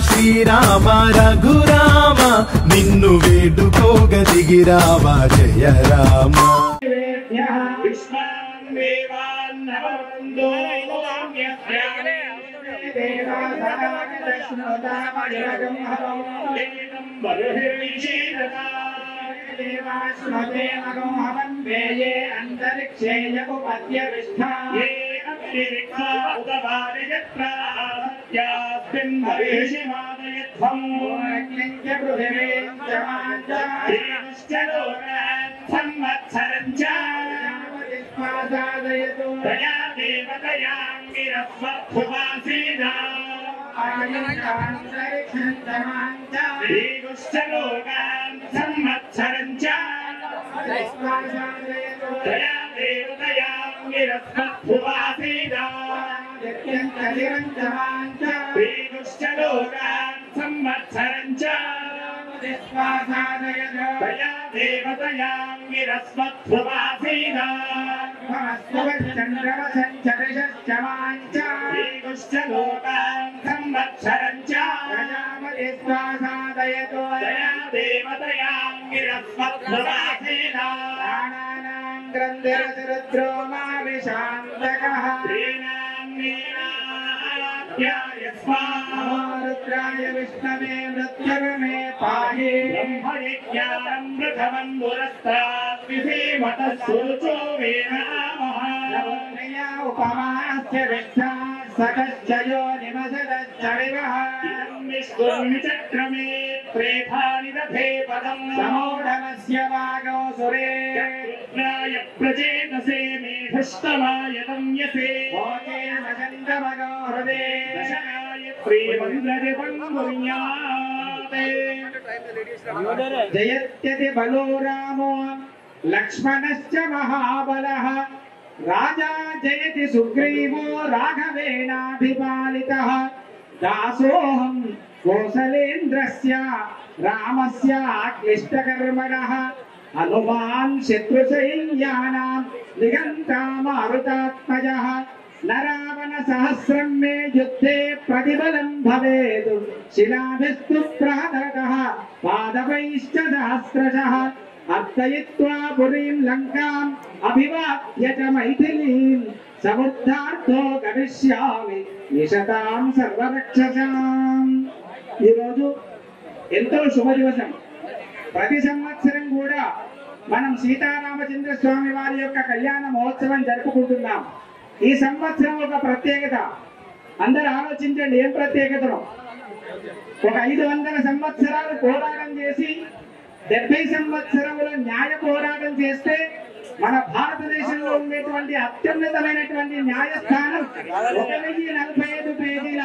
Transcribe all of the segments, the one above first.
శ్రీరామ రఘురామ నిన్ను వేడుకోగ దిగిరావా జయ రామ अंतरिक्षे यकुपत्य विष्ठाये अतिरिक्षा उदवारियत्रास्यास्मिन् मरीषिमादयध्वं अग्निञ्च पृथिवीं च माञ्च संवत्सरं च यावदिष्पादादयतु तया देवतयाङ्गिरस्वत्थुवासीना आयन्तरिक्षं च माञ्च ीगुश्च लोकान् संवत्सरं च तया देवतयाङ्गिरस्वत्थुवासीना ीगुश्च लोकान् संवत्सरं च तया देवतयाङ्गिरस्वत्थुवासीना चन्द्रमसञ्चरिषश्च माञ्च ीगुश्च लोकान् संवत्सरं च प्रजापतिस्वासादयतो तया देवतयाङ्गिरस्वत्थुवासीना प्राणानां ग्रन्थिरतिरुद्रो मा विशान्तकः रुद्राय विष्णवे मृत्युर्मे पाहि ब्रह्मयज्ञानं पुरस्तात् विधीमतः सुरुचो वेनामः उपमास्य विष्णा सकश्चयो निमसदश्च विवः विष्णुर्निचक्रमे प्रेथानि दधे पदं समोढमस्य वागो सुरे रुद्राय प्रचेतसे मेघस्तमाय तम्यसे भोजेन चन्द्रमगो हृदे दशनाय प्रियमन्द्रदिवङ्गुर्याते जयत्यति बलो रामो लक्ष्मणश्च महाबलः राजा जयति सुग्रीवो राघवेणाभिपालितः दासोऽहं कौसलेन्द्रस्य रामस्य क्लिष्टकर्मणः हनुमान् शत्रुसैन्यानां निघण्टा मारुतात्मजः न रावणसहस्रं मे युद्धे प्रतिबलं भवेत् शिलाभिस्तु प्रहदतः पादपैश्च सहस्रशः अर्चयित्वा पुरीं लङ्काम् अभिवाद्य च मैथिलीं समुद्धार्थो गमिष्यामि निशतां सर्वरक्षसाम् ఈ రోజు ఎంతో శుభ దివసం ప్రతి సంవత్సరం కూడా మనం సీతారామచంద్ర స్వామి వారి యొక్క కళ్యాణ మహోత్సవం జరుపుకుంటున్నాం ఈ సంవత్సరం ఒక ప్రత్యేకత అందరూ ఆలోచించండి ఏం ప్రత్యేకతను ఒక 500 సంవత్సరాలు పోరాటం చేసి 70 సంవత్సరముల న్యాయ పోరాటం చేస్తే మన భారతదేశంలో ఉండేటువంటి అత్యున్నతమైనటువంటి న్యాయస్థానం 1045 పేజీల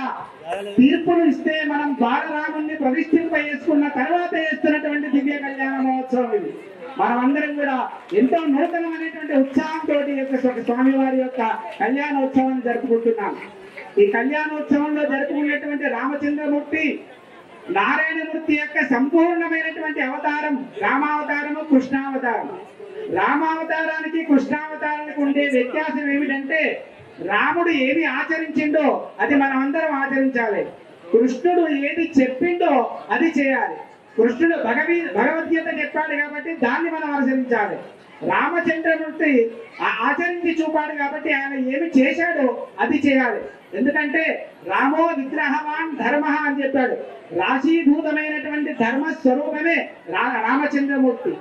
తీర్పును ఇస్తే మనం బాలరాముని ప్రతిష్ఠింప చేసుకున్న తర్వాత చేస్తున్నటువంటి దివ్య కళ్యాణ మహోత్సవం ఇది మనమందరం కూడా ఎంతో నూతనమైనటువంటి ఉత్సాహంతో స్వామివారి యొక్క కళ్యాణోత్సవాన్ని జరుపుకుంటున్నాం ఈ కళ్యాణోత్సవంలో జరుపుకునేటువంటి రామచంద్రమూర్తి నారాయణమూర్తి యొక్క సంపూర్ణమైనటువంటి అవతారం రామావతారము కృష్ణావతారం రామావతారానికి కృష్ణావతారానికి ఉండే వ్యత్యాసం ఏమిటంటే రాముడు ఏది ఆచరించిండో అది మనం అందరం ఆచరించాలి కృష్ణుడు ఏది చెప్పిండో అది చేయాలి కృష్ణుడు భగవద్గీత చెప్పాడు కాబట్టి దాన్ని మనం ఆచరించాలి రామచంద్రమూర్తి ఆచరించి చూపాడు కాబట్టి ఆయన ఏమి చేశాడో అది చేయాలి ఎందుకంటే రామో విగ్రహవాన్ ధర్మ అని చెప్పాడు రాశీభూతమైనటువంటి ధర్మ స్వరూపమే రామచంద్రమూర్తి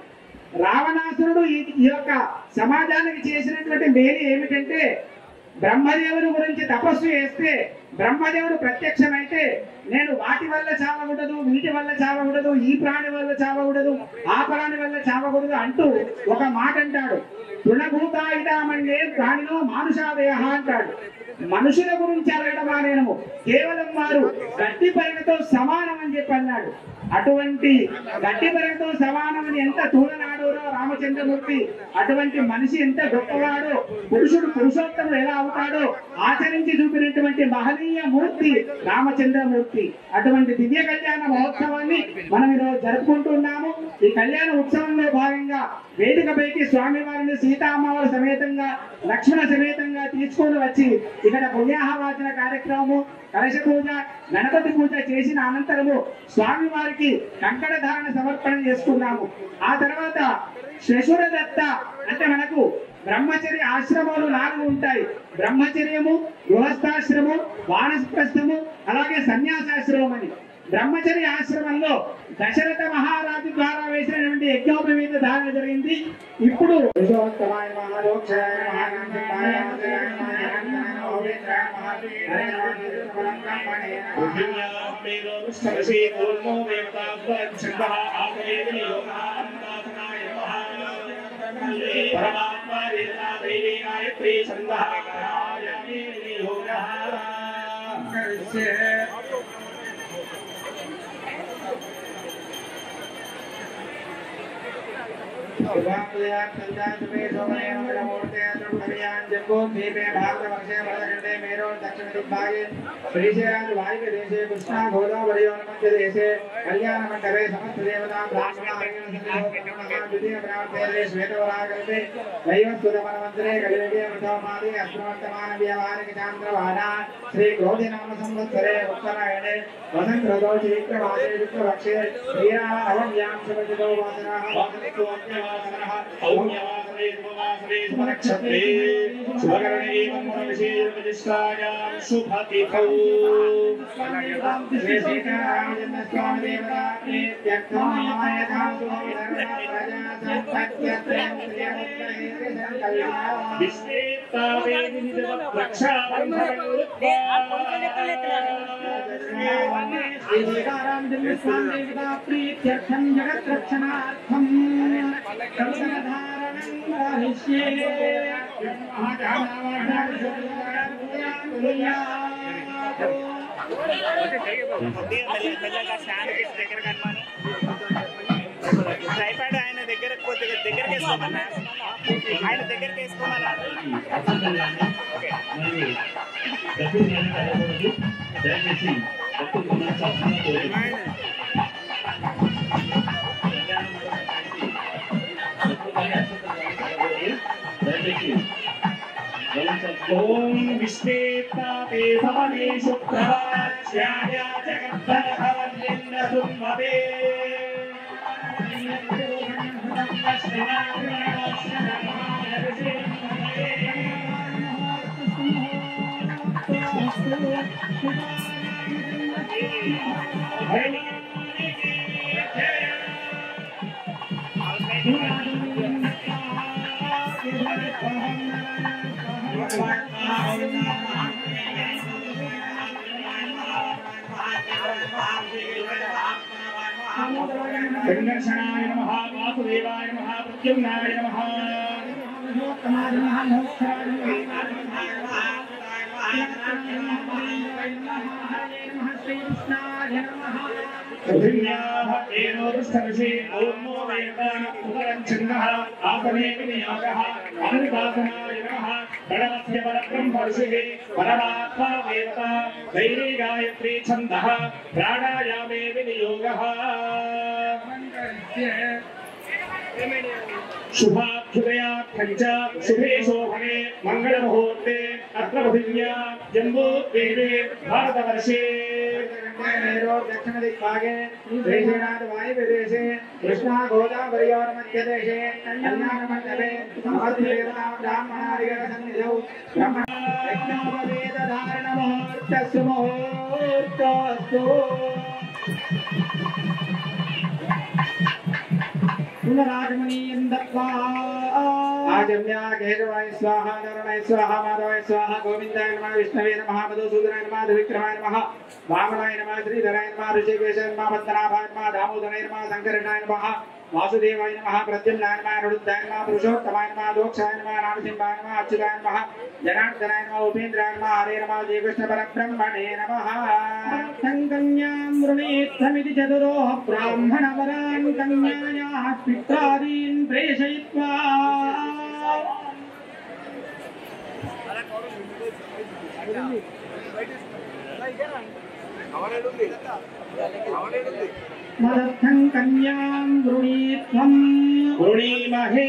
రావణాసురుడు ఈ యొక్క సమాజానికి చేసినటువంటి మేలు ఏమిటంటే బ్రహ్మదేవుని గురించి తపస్సు చేస్తే బ్రహ్మదేవుడు ప్రత్యక్షమైతే నేను వాటి వల్ల చావకూడదు వీటి వల్ల చావకూడదు ఈ ప్రాణి వల్ల చావకూడదు ఆ ప్రాణి వల్ల చావకూడదు అంటూ ఒక మాట అంటాడు తృణభూతాయిదామన్యే ప్రాణిలో మానుషాదయ అంటాడు మనుషుల గురించి అడగడం అనేము కేవలం వారు గట్టి పరిగతో సమానం అని చెప్పి అన్నాడు అటువంటి గట్టి పరిగతో సమానమని ఎంత తూలనాడోరో రామచంద్రమూర్తి అటువంటి మనిషి ఎంత గొప్పవాడో పురుషుడు పురుషోత్తముడు ఎలా అవుతాడో ఆచరించి చూపినటువంటి మహనీయ మూర్తి రామచంద్రమూర్తి. అటువంటి దివ్య కళ్యాణ మహోత్సవాన్ని మనం ఈరోజు జరుపుకుంటున్నాము. ఈ కళ్యాణ ఉత్సవంలో భాగంగా వేదికపైకి స్వామివారిని సీతామ్మవారి సమేతంగా లక్ష్మణ సమేతంగా తీసుకొని వచ్చి ఇక్కడ పుణ్యాహవాచన కార్యక్రమము, కలశ పూజ, గణపతి పూజ చేసిన అనంతరము స్వామివారికి కంకణ ధారణ సమర్పణ చేసుకున్నాము. ఆ తర్వాత శశురదత్త అంటే మనకు బ్రహ్మచర్య ఆశ్రమాలు 4 ఉంటాయి. బ్రహ్మచర్యము, గృహస్థాశ్రమం, వానప్రస్థము, అలాగే సన్యాసాశ్రమం అని. బ్రహ్మచర్య ఆశ్రమంలో దశరథ మహారాజు ద్వారా వేసినటువంటి యజ్ఞోపవీత ధారణ జరిగింది. ఇప్పుడు శ్రీశైలాది వాయువ్య దేశే కృష్ణా గోదావరియోన మధ్య దేశే కళ్యాణ మండపే సమస్త దేవతా ద్వితీయ ప్రాంతే శ్వేతవరాగల్పే దైవస్తుతమనమంత్రే కలిగే వృతమాది అశ్రవంతమాన వ్యవహారిక చాంద్రవాన శ్రీ క్రోధి నామ సంవత్సరే ఉత్తరాయణే వసంత ఋతో చైత్రమాసే శుక్లపక్షే శ్రీరామనవమ్యాం శుభజితో వాసనః వాసనతో అజ్ఞవాసనః ఔజ్ఞవాసనే శుభవాసనే శుభనక్షత్రే శుభకరణే మంగళవిశేషవిశిష్టాయాం శుభతిథౌ శ్రీ సీతారామచంద్రస్వామి దేవతాగ్నే త్యక్తమాయ ధాతుః ప్రజా సంపత్యత్రయం త్రియముత్తరే సంకల్పః విశ్వేత్తావేది రక్షాబంధనోత్వా శ్రీ సీతారామచంద్రస్వామి దేవతా ప్రీత్యర్థం జగద్రక్షణార్థం కంకణధారణం రాహిష్యే ఆయన దగ్గరకు కొద్దిగా దగ్గరికి వేసుకోమన్నా, ఆయన దగ్గరికి వేసుకోమన్నా. దయచేసి ఓం విశ్వేత్తాతే సమనే శుక్రవాచ్యాయ జగద్ధరహవల్లిన్న సున్మతే సంఘర్షణాయ నమః, వాసుదేవాయ నమః, ప్రత్యుమ్నాయ నమః. పృథివ్యాః ఏనోరుష్ఠవిషే ఓర్మో వేదాన ఉపరంఛన్నః ఆసనే వినియోగః అనుదాసనాయ నమః. ప్రణవస్య పరబ్రహ్మ ఋషిః పరమాత్మా దేవతా ధైర్య గాయత్రీ ఛందః ప్రాణాయామే వినియోగః. शुभाभ्युदयार्थं च शुभे शोभने मंगलमुहूर्ते अत्र पृथिव्या जम्बूद्वीपे भारतवर्षे दक्षिण दिग्भागे श्रीनाथ वायुप्रदेशे कृष्णा गोदावरयोर मध्यदेशे कल्याणमण्डपे समस्तदेवतां ब्राह्मणादिगणसन्निधौ ब्रह्मवेदधारणमुहूर्तस्तु मुहूर्तस्तु पुनरागमनीयं दत्त्वा आजम्या केशवाय स्वाहा नारायणाय स्वाहा माधवाय स्वाहा गोविन्दाय नमः विष्णवे नमः मधुसूदनाय नमः त्रिविक्रमाय नमः वामनाय नमः श्रीधराय नमः ऋषिकेशाय नमः पद्मनाभाय नमः दामोदराय नमः शंकरनाय नमः वासुदेवाय नमः प्रद्युम्नाय नमः रुद्राय नमः पुरुषोत्तमाय नमः दोक्षाय नमः रामसिंहाय नमः अच्युताय नमः जनार्दनाय नमः उपेन्द्राय नमः हरे नमः श्रीकृष्ण परब्रह्मणे नमः संकन्यां वृणीत्थमिति चतुरोः ब्राह्मणवरान् कन्यायाः पित्रादीन् प्रेषयित्वा मदर्थं कन्यां गृणीत्वं गृणीमहे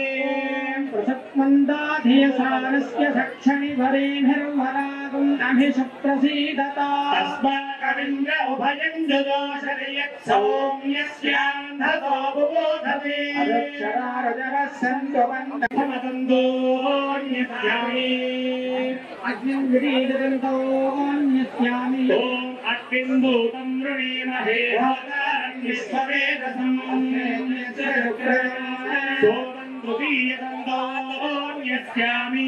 प्रसत्मन्दाधियसानस्य सक्षणि वरेभिर्वरागुम् अभिषप्रसीदता अस्माकमिन्द्र उभयं जगोषरियत् सौम्यस्यान्धतो बुबोधते अक्षरारजवः सन्तुवन्तमदन्तोऽन्यस्यामि अग्निं विदीदन्तोऽन्यस्यामि ॐ अग्निन्दूतं वृणीमहे होतारं विश्ववेदसम् द्वितीयदन्तोऽन्यस्यामि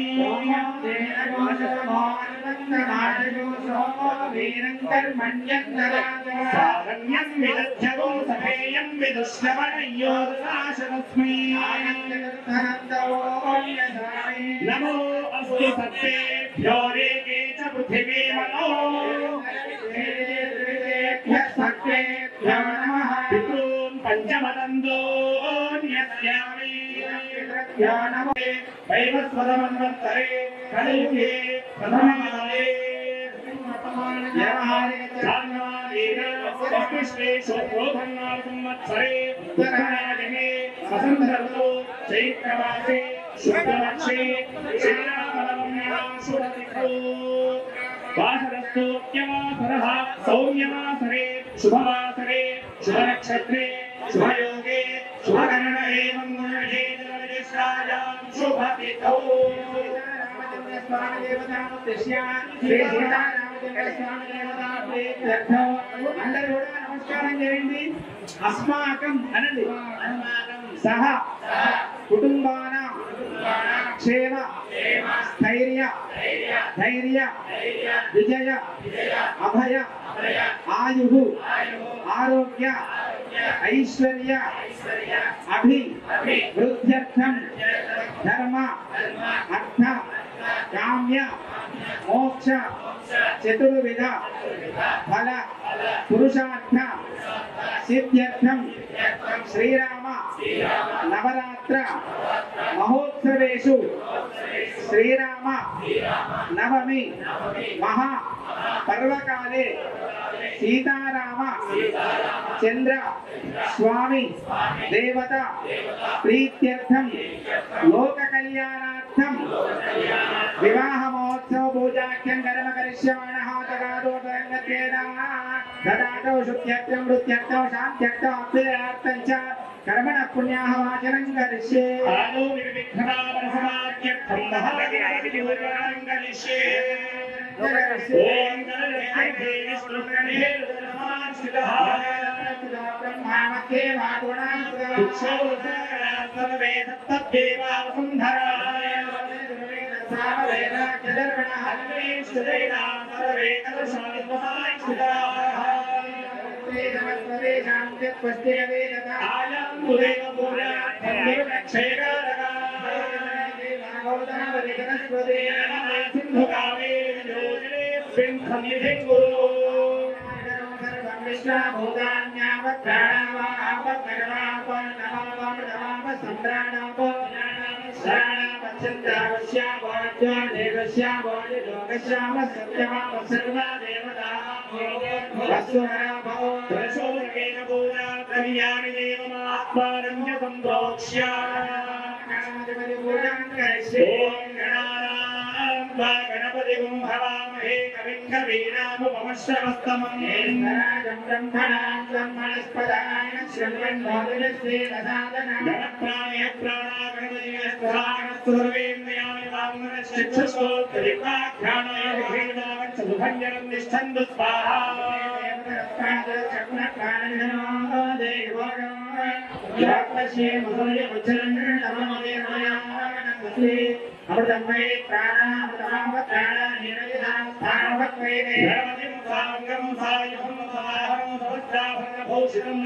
सारण्यं विदध्यगो समेयं विदुश्रवणयोदनाशतस्मै नमो अस्तु सत्तेभ्यो रेके च पृथिवी मनो सत्तेभ्यो नमः पितॄन् पञ्चमदन्तोऽन्यस्यामि वैवस्वतमन्वन्तरे कलियुगे प्रथमकाले संवत्सरे उत्तरायणे वसन्तऋतौ चैत्रमासे शुक्लपक्षे श्रीरामनवम्याशुरतिथौ वासरस्तोऽप्यवासरः सौम्यवासरे शुभवासरे शुभनक्षत्रे शुभयोगे शुभकरणे मंगलविजयजलविजयश्रायां शुभतिथौ అందరూ కూడా నమస్కారం చేయండి. అస్మాకం అనండి. సహ కుటుంబానాం క్షేమ స్థైర్య ధైర్య విజయ అభయ ఆయు ఆరోగ్య ఐశ్వర్య అభివృద్ధ్యర్థం ధర్మ అర్థ కామ్య మోక్ష చతుర్విధ ఫల పురుషార్థ సిద్ధ్యర్థం శ్రీరామ నవరాత్ర మహోత్సవేషు శ్రీరామ నవమి మహా పర్వకాలే సీతారామ చంద్ర స్వామి దేవత ప్రీత్యర్థం లోక కళ్యాణార్థం వివాహ మహోత్సవ పూజాఖ్యం కర్మ కరిష్యమాణః తదాదో శుద్ధ్యర్థం వృత్త్యర్థం శాంత్యర్థం అభ్యుదయార్థం చ कर्मण पुण्याः वाचनं करिष्ये आदौ निर्विघ्नापरसमाप्त्यर्थं महागणपतिपूजनं करिष्ये ॐ गणपते विष्णुगणे नमस्कृतः ब्रह्मामध्ये वागुणां सर्वे तत्तद्देवावसुन्धरा सर्वे कलशादिवसायिष्ठिताः गणपति भवामहे कविं कवीनामुपमश्रवस्तमम् ब्रह्मणस्पदाय शृण्वन् गणप्राणय प्राणा गणपतिर्वेन्द्रियाणि वाङ्मनश्चिक्षुष्टोत्तरिकाख्यानाय सुभञ्जनं निष्ठन्तु स्वाहा अमृतमये प्राणामृतमः प्राणानिरयिनास्थानवत्वये गणपतिं साङ्गं सायुधं सदाहरं सहस्राभरणभूषितं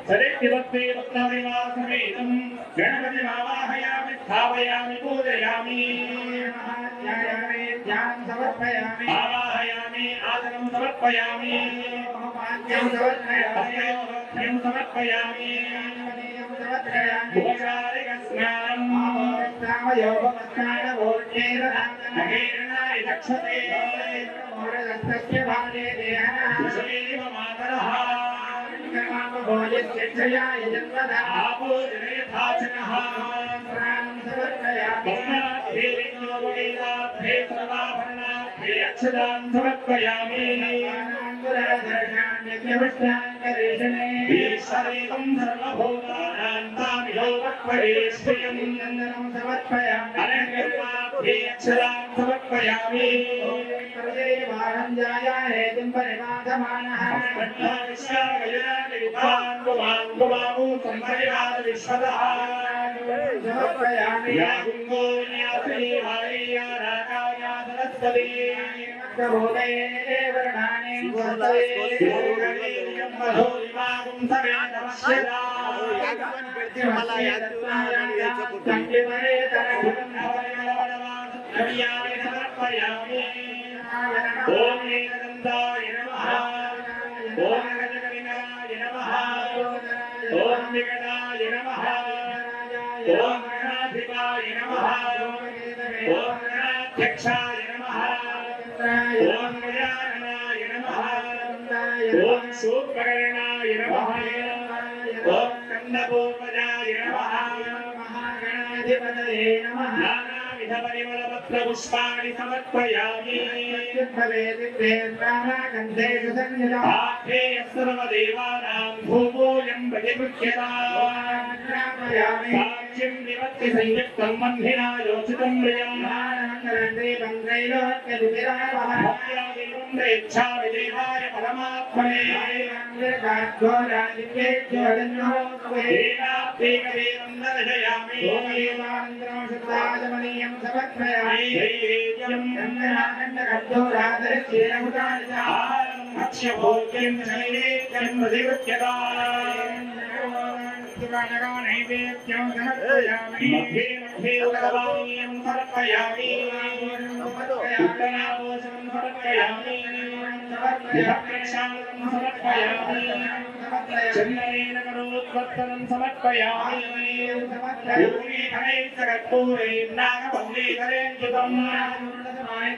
सदैत्यवत्ते वक्तविवासमेतं गणपतिमावाहयामि स्थापयामि पूजयामि ध्यायामि ध्यानं समर्पयामि आवाहयामि आसनं समर्पयामि समर्पयामि पुष्पाणि समर्पयामि सर्वदेवानां भूमोऽयं साक्ष्यं निवत्ति संयुक्तं बन्धिना योचितं इच्छामि देवाय परमात्मने चन्दनेन समर्पयामि कर्पूरे नागपल्लीधरेन्द्रितम्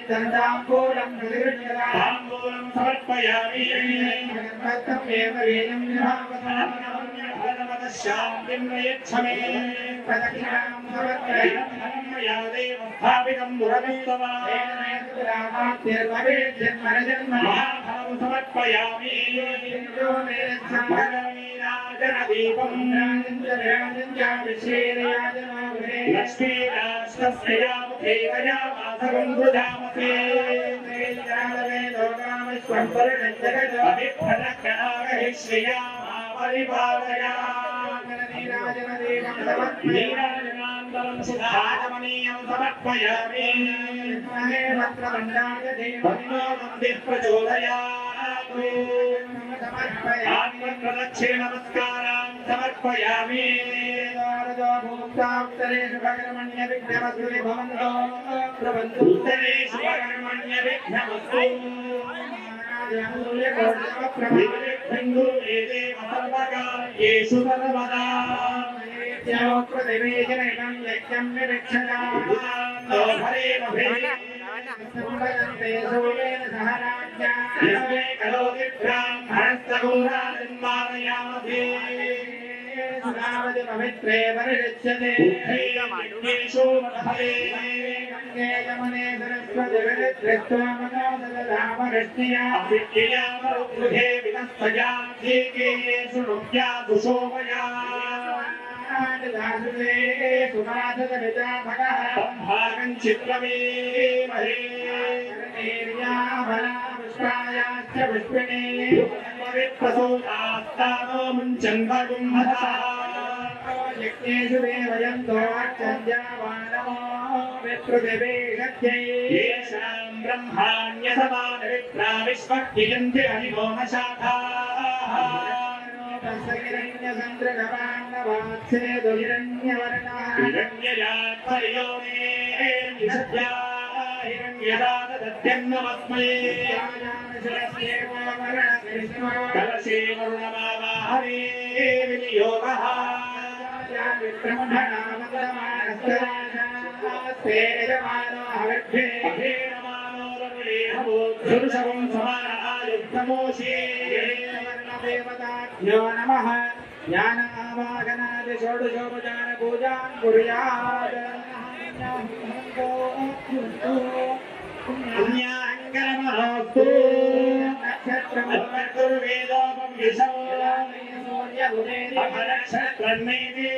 ताम्बूलं समर्पयामि शान्तिं प्रयच्छमे मया देव स्थापितं दुरविस्तवा समर्पयामि नीराजनान्तरं सुधाजमनीयं समर्पयामि प्रचोदयात् आत्मप्रदक्षिण नमस्कारां समर्पयामि उत्तरेषु भगर्मण्य विघ्नमस्तु सर्वकार्येषु सर्वदा पवित्रे परिरच्यते यमने सरस्वती विरत्रित्वमनोदरामरश्मिया विद्यामरुद्धे विनस्तया धीकेषु नुक्त्या दुशोभया सुनाथकविता भगः भागं चित्रमेमहे पुष्पायाश्च पुष्पिणे प्रसूतास्तानो मुञ्चन्वगुम्भः यज्ञेषु देवयन्तो अर्चन्यावानमो विप्रतिवेशत्यै येषां ब्रह्माण्यसमानविप्रा विश्वक्तियन्ति हरिमोहशाखाः तस्यगिरण्यसन्द्रगवान्नवात्से दुहिरण्यवर्णः हिरण्ययात्पर्यो मे निषद्या हिरण्यदादत्यन्नमस्मै कलशे वरुणमावाहरे विनियोगः नमः ज्ञान आवाहनादि षोडशोपचार पूजां कुर्यात् पुण्याङ्करमनोस्तु नक्षत्रमवेदोपं विशो अपनक्षत्रन्नेति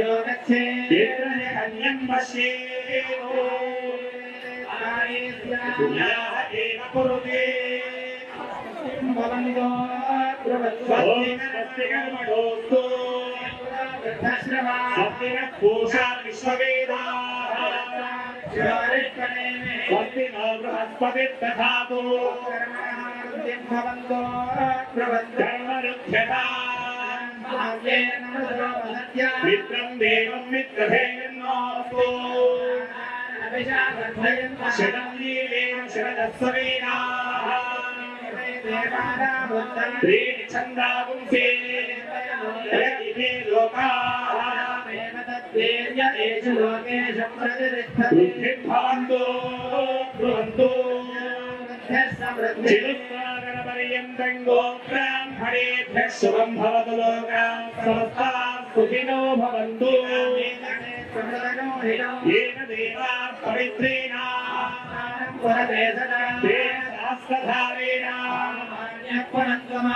योगच्छे कन्यं पश्येत् पुण्याः एव कुरुते भवन्तो स्वस्तिकर्मणोस्तु स्वस्तिनः पूषा विश्ववेदाः स्वस्ति नो बृहस्पतिर्दधातु भवन्तो धर्मरुध्यता मित्रं देवं मित्रभेदन्नोऽस्तु शतं जीवेन शरदस्सवेनाः त्रीणि छन्दा पुंसे इमे लोकाः भवन्तु ब्रुवन्तु चिरुत्सागरपर्यन्तं गोब्राह्मणेभ्यः शुभं भवतु लोकाः समस्ताः सुखिनो भवन्तु येन देवाः पवित्रेण सहस्रधारेण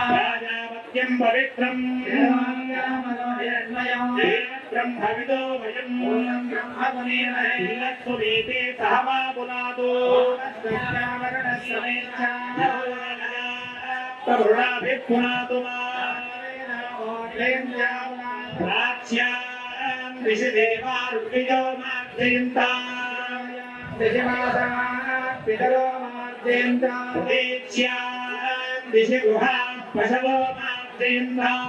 राजावत्यं पवित्रम् ब्रह्मविदो वयं स्वमेते सह मा पुनातु करुणाभिः पुनातु प्राच्यां दिशि देवारुद्विजो पितरो मार्जयन्तां दिशि गुहां पशवो मार्जयन्तां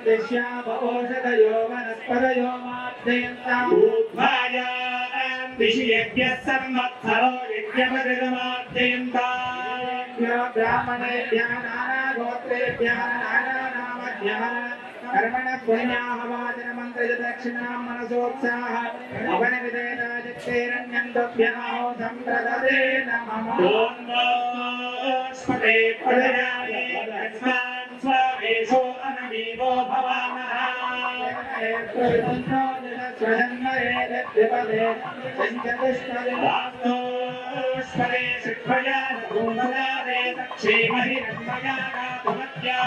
दिश्यामोषधयो वनस्पतयो मार्जयन्ताम् ऊर्ध्वायां दिशि यज्ञः संवत्सरो यज्ञपतिर्मार्जयन्ताम् ब्राह्मणेभ्यः नानागोत्रेभ्यः नानानामभ्यः कर्मणः पुण्याहवाचन मन्त्रज दक्षिणां मनसोत्साह अवनविदेताजित्तेरण्यं तुभ्यमहो सम्प्रददे नमः ॐ स्पते प्रदयाये यस्मान् स्वावेशो अनमीवो भवामः स्पते शिक्षया भूमदादे दक्षेमहि नन्मया गातुमत्या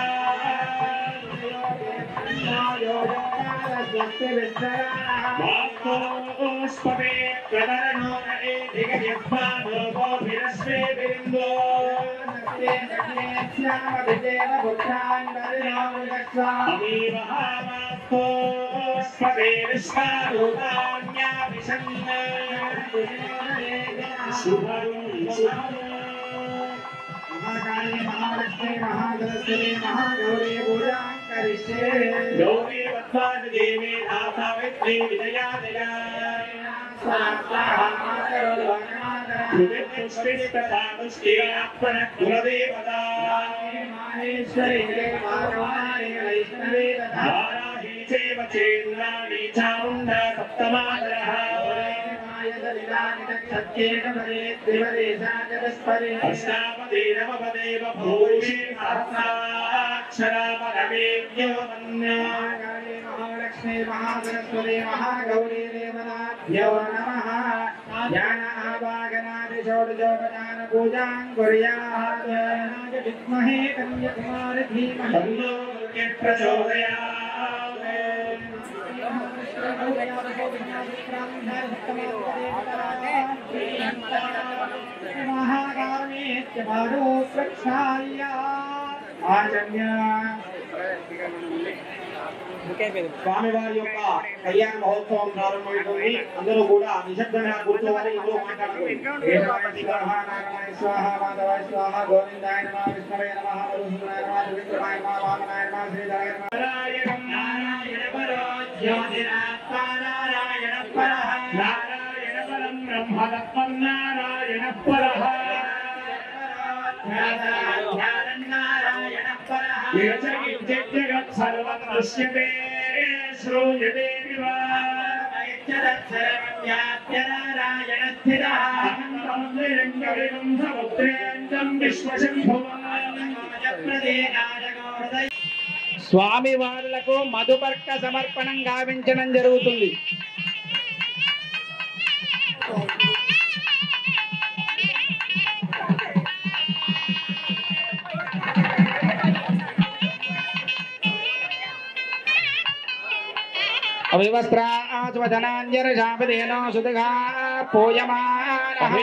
वास्तोस्पते प्रवरणो न एधिगयस्मानो गोभिरश्वे बिन्दो अमीवहावास्तोस्पते विश्वारूपाण्याभिषन्न महाकाली महालक्ष्मी महासरस्वती महागौरी पूजां करिष्ये गौरी वत्साद देवी सावित्री विजया जया कुलदेवता माहेश्वरी वैष्णवी वाराही चैव चेन्द्राणी चामुण्डा सप्तमातरः अष्टापदे नवपदे भूषि सहस्राक्षरा परमेभ्यो मन्या महालक्ष्मी महासरस्वती महागौरी देवताभ्यो नमः ज्ञान आवाहनादि षोडशोपचार पूजां कुर्यात् विद्महे कन्याकुमारी धीमहि तन्नो प्रचोदयात् महाकामेत्यमारो प्रक्षाल्य आचम्य స్వామివారి యొక్క కళ్యాణ మహోత్సవం ప్రారంభమవుతుంది. అందరూ కూడా నిశ్శబ్దంగా కూర్చోవాలి. ఇందులో మాట్లాడుకోవాలి. స్వాహ మాధవాయ స్వాహ గోవిందాయ నమః విష్ణవే నమః మధుసూదనాయ నమః త్రివిక్రమాయ నమః వామనాయ నమః శ్రీధరాయ నమః నారాయణం నారాయణ పరో జ్యోతిరాత్మా నారాయణ పరః నారాయణ పరం బ్రహ్మతత్వం నారాయణ పరః జ్ఞానం నారాయణ పరః జగత్ సర్వత్ర पश्यते श्रूयते विवा స్వామి వారులకు మధుపర్క సమర్పణం గావించడం జరుగుతుంది. అవివస్త్రాస్వదనాంజర శాపదేనో సుదగా పూయమానః